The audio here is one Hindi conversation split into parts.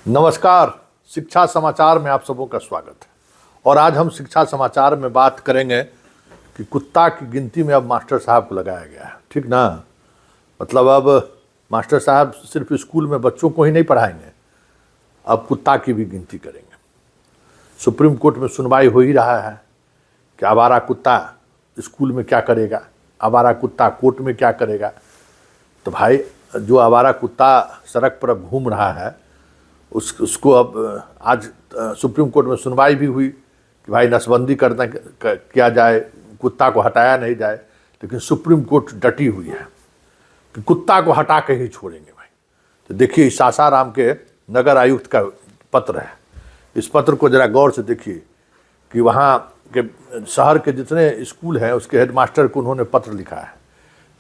नमस्कार। शिक्षा समाचार में आप सबों का स्वागत है। और आज हम शिक्षा समाचार में बात करेंगे कि कुत्ता की गिनती में अब मास्टर साहब को लगाया गया है, ठीक ना। मतलब अब मास्टर साहब सिर्फ स्कूल में बच्चों को ही नहीं पढ़ाएंगे, अब कुत्ता की भी गिनती करेंगे। सुप्रीम कोर्ट में सुनवाई हो ही रहा है कि आवारा कुत्ता स्कूल में क्या करेगा, आवारा कुत्ता कोर्ट में क्या करेगा। तो भाई जो आवारा कुत्ता सड़क पर अब घूम रहा है उसको अब आज सुप्रीम कोर्ट में सुनवाई भी हुई कि भाई नसबंदी किया जाए, कुत्ता को हटाया नहीं जाए। लेकिन सुप्रीम कोर्ट डटी हुई है कि कुत्ता को हटा के ही छोड़ेंगे भाई। तो देखिए सासाराम के नगर आयुक्त का पत्र है, इस पत्र को ज़रा गौर से देखिए कि वहाँ के शहर के जितने स्कूल हैं उसके हेडमास्टर को उन्होंने पत्र लिखा है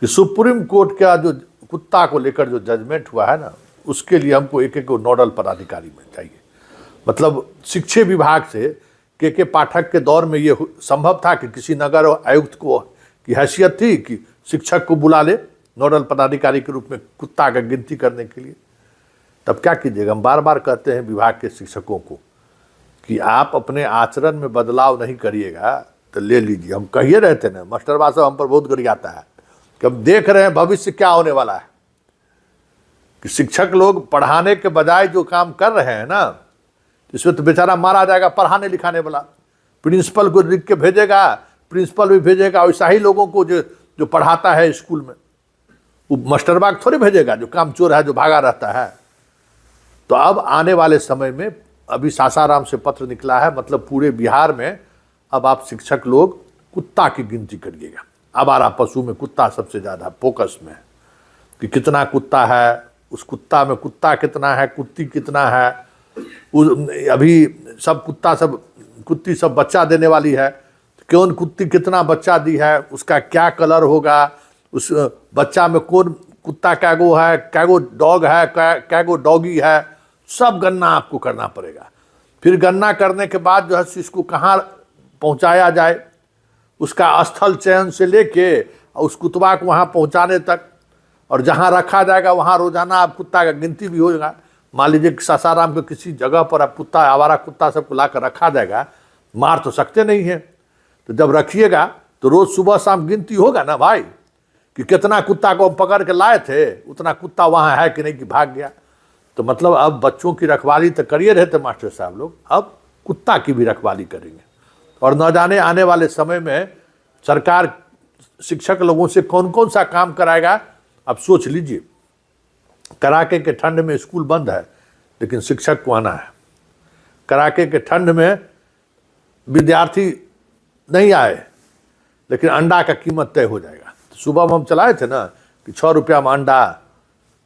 कि सुप्रीम कोर्ट का जो कुत्ता को लेकर जो जजमेंट हुआ है ना, उसके लिए हमको एक नोडल पदाधिकारी मिल चाहिए। मतलब शिक्षा विभाग से के पाठक के दौर में ये संभव था कि किसी नगर आयुक्त को की हैसियत थी कि शिक्षक को बुला ले नोडल पदाधिकारी के रूप में कुत्ता का गिनती करने के लिए। तब क्या कीजिएगा, हम बार बार कहते हैं विभाग के शिक्षकों को कि आप अपने आचरण में बदलाव नहीं करिएगा तो ले लीजिए। हम कहिए रहते ना, मास्टर साहब हम पर बहुत गरियाता है कि हम देख रहे हैं भविष्य क्या होने वाला है, कि शिक्षक लोग पढ़ाने के बजाय जो काम कर रहे हैं ना, इसमें तो बेचारा मारा जाएगा पढ़ाने लिखाने वाला। प्रिंसिपल को लिख के भेजेगा, प्रिंसिपल भी भेजेगा वैसा ही लोगों को जो पढ़ाता है स्कूल में, वो मास्टरबाग थोड़ी भेजेगा जो काम चोर है, जो भागा रहता है। तो अब आने वाले समय में अभी सासाराम से पत्र निकला है, मतलब पूरे बिहार में अब आप शिक्षक लोग कुत्ता की गिनती करिएगा। आवारा पशु में कुत्ता सबसे ज़्यादा फोकस में है कि कितना कुत्ता है, उस कुत्ता में कुत्ता कितना है, कुत्ती कितना है। अभी सब कुत्ती सब बच्चा देने वाली है, कौन कुत्ती कितना बच्चा दी है, उसका क्या कलर होगा, उस बच्चा में कौन कुत्ता कैगो है, कैगो डॉग है, कैगो डॉगी है, सब गणना आपको करना पड़ेगा। फिर गणना करने के बाद जो है इसको कहाँ पहुँचाया जाए, उसका स्थल चयन से लेके उस कुत्ता को वहाँ पहुँचाने तक, और जहाँ रखा जाएगा वहाँ रोजाना आप कुत्ता का गिनती भी होगा। मान लीजिए कि सासाराम के किसी जगह पर आप कुत्ता, आवारा कुत्ता सबको ला कर रखा जाएगा, मार तो सकते नहीं हैं, तो जब रखिएगा तो रोज़ सुबह शाम गिनती होगा ना भाई कि कितना कुत्ता को पकड़ के लाए थे, उतना कुत्ता वहाँ है कि नहीं कि भाग गया। तो मतलब अब बच्चों की रखवाली तो करिए रहे थे मास्टर साहब लोग, अब कुत्ता की भी रखवाली करेंगे। और न जाने आने वाले समय में सरकार शिक्षक लोगों से कौन कौन सा काम कराएगा। अब सोच लीजिए, कड़ाके के ठंड में स्कूल बंद है लेकिन शिक्षक को आना है, कड़ाके के ठंड में विद्यार्थी नहीं आए लेकिन अंडा का कीमत तय हो जाएगा। तो सुबह में हम चलाए थे ना कि 6 रुपया में अंडा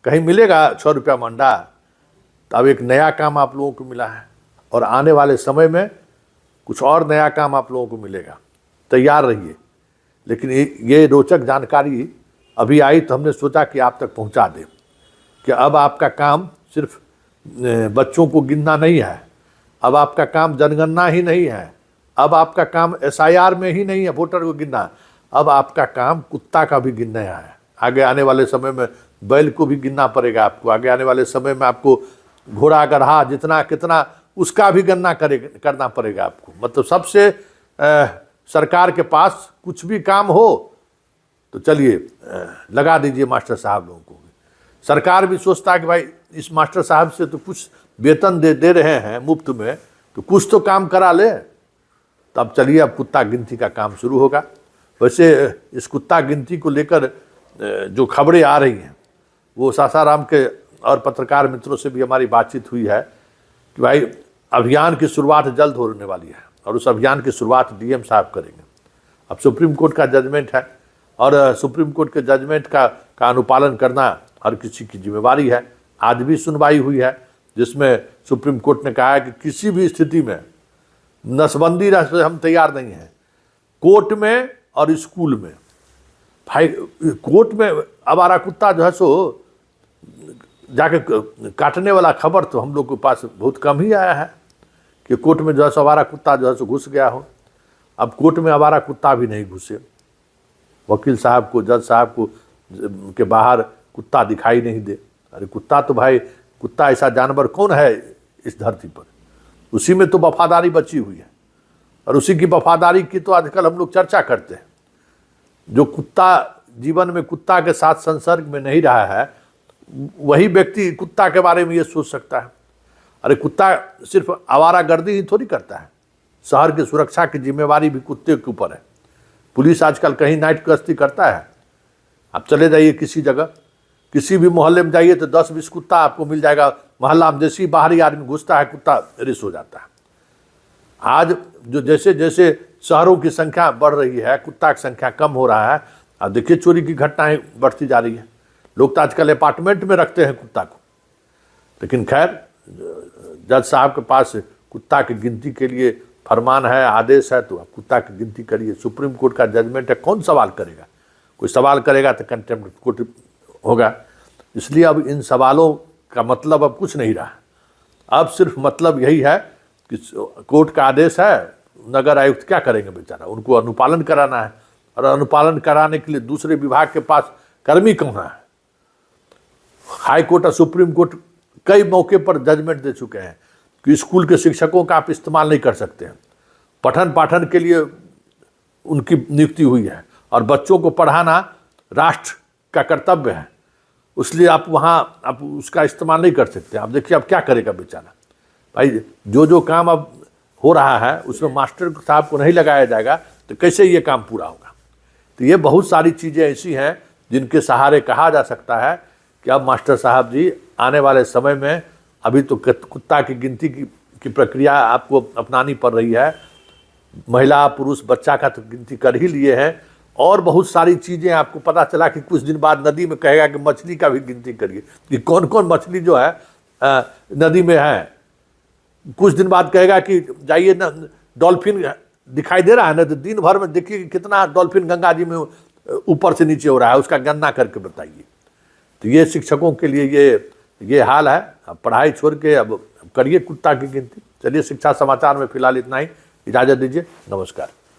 कहीं मिलेगा, 6 रुपया में अंडा। तो अब एक नया काम आप लोगों को मिला है और आने वाले समय में कुछ और नया काम आप लोगों को मिलेगा, तैयार रहिए। लेकिन ये रोचक जानकारी अभी आई तो हमने सोचा कि आप तक पहुंचा दें कि अब आपका काम सिर्फ बच्चों को गिनना नहीं है, अब आपका काम जनगणना ही नहीं है, अब आपका काम SIR में ही नहीं है वोटर को गिनना, अब आपका काम कुत्ता का भी गिनना है। आगे आने वाले समय में बैल को भी गिनना पड़ेगा आपको, आगे आने वाले समय में आपको घोड़ा गधा जितना कितना उसका भी गणना करना पड़ेगा आपको। मतलब सबसे सरकार के पास कुछ भी काम हो तो चलिए लगा दीजिए मास्टर साहब लोगों को। सरकार भी सोचता है कि भाई इस मास्टर साहब से तो कुछ वेतन दे रहे हैं मुफ्त में, तो कुछ तो काम करा ले। तब चलिए अब कुत्ता गिनती का काम शुरू होगा। वैसे इस कुत्ता गिनती को लेकर जो खबरें आ रही हैं वो सासाराम के और पत्रकार मित्रों से भी हमारी बातचीत हुई है कि भाई अभियान की शुरुआत जल्द होने वाली है और उस अभियान की शुरुआत DM साहब करेंगे। अब सुप्रीम कोर्ट का जजमेंट है और सुप्रीम कोर्ट के जजमेंट का अनुपालन करना हर किसी की जिम्मेवारी है। आज भी सुनवाई हुई है जिसमें सुप्रीम कोर्ट ने कहा है कि किसी भी स्थिति में नसबंदी से हम तैयार नहीं हैं, कोर्ट में और स्कूल में। भाई कोर्ट में आवारा कुत्ता जो है सो जाके काटने वाला खबर तो हम लोग के पास बहुत कम ही आया है कि कोर्ट में जो है सो आवारा कुत्ता जो है सो घुस गया हो। अब कोर्ट में आवारा कुत्ता भी नहीं घुसे, वकील साहब को, जज साहब को के बाहर कुत्ता दिखाई नहीं दे। अरे कुत्ता तो भाई, कुत्ता ऐसा जानवर कौन है इस धरती पर, उसी में तो वफादारी बची हुई है, और उसी की वफादारी की तो आजकल हम लोग चर्चा करते हैं। जो कुत्ता जीवन में कुत्ता के साथ संसर्ग में नहीं रहा है, वही व्यक्ति कुत्ता के बारे में ये सोच सकता है। अरे कुत्ता सिर्फ आवारागर्दी ही थोड़ी करता है, शहर की सुरक्षा की जिम्मेवारी भी कुत्ते के ऊपर है। पुलिस आजकल कहीं नाइट गश्ती करता है, आप चले जाइए किसी जगह, किसी भी मोहल्ले में जाइए तो 10-20 कुत्ता आपको मिल जाएगा। मोहल्ला में जैसे ही बाहरी आदमी घुसता है, कुत्ता रिस हो जाता है। आज जो जैसे जैसे शहरों की संख्या बढ़ रही है, कुत्ता की संख्या कम हो रहा है। अब देखिए चोरी की घटनाएं बढ़ती जा रही है। लोग तो आजकल अपार्टमेंट में रखते हैं कुत्ता को। लेकिन खैर, जज साहब के पास कुत्ता की गिनती के लिए फरमान है, आदेश है, तो आप कुत्ता की गिनती करिए। सुप्रीम कोर्ट का जजमेंट है, कौन सवाल करेगा? कोई सवाल करेगा तो कंटेम्प्ट कोर्ट होगा। इसलिए अब इन सवालों का मतलब अब कुछ नहीं रहा। अब सिर्फ मतलब यही है कि कोर्ट का आदेश है, नगर आयुक्त क्या करेंगे बेचारा, उनको अनुपालन कराना है। और अनुपालन कराने के लिए दूसरे विभाग के पास कर्मी कहाँ है? हाई कोर्ट और सुप्रीम कोर्ट कई मौके पर जजमेंट दे चुके हैं कि स्कूल के शिक्षकों का आप इस्तेमाल नहीं कर सकते हैं, पठन पाठन के लिए उनकी नियुक्ति हुई है, और बच्चों को पढ़ाना राष्ट्र का कर्तव्य है, इसलिए आप वहाँ आप उसका इस्तेमाल नहीं कर सकते। आप देखिए अब क्या करेगा बेचारा। भाई जो काम अब हो रहा है उसमें मास्टर साहब को नहीं लगाया जाएगा तो कैसे ये काम पूरा होगा? तो ये बहुत सारी चीज़ें ऐसी हैं जिनके सहारे कहा जा सकता है कि अब मास्टर साहब जी आने वाले समय में, अभी तो कुत्ता की गिनती की प्रक्रिया आपको अपनानी पड़ रही है, महिला पुरुष बच्चा का तो गिनती कर ही लिए हैं, और बहुत सारी चीज़ें आपको पता चला कि कुछ दिन बाद नदी में कहेगा कि मछली का भी गिनती करिए कि कौन कौन मछली जो है नदी में है। कुछ दिन बाद कहेगा कि जाइए ना, डॉल्फिन दिखाई दे रहा है ना, तो दिन भर में देखिए कि कितना डॉल्फिन गंगा जी में ऊपर से नीचे हो रहा है, उसका गणना करके बताइए। तो ये शिक्षकों के लिए ये हाल है। अब पढ़ाई छोड़ के अब करिए कुत्ता की गिनती। चलिए, शिक्षा समाचार में फिलहाल इतना ही। इजाज़त दीजिए, नमस्कार।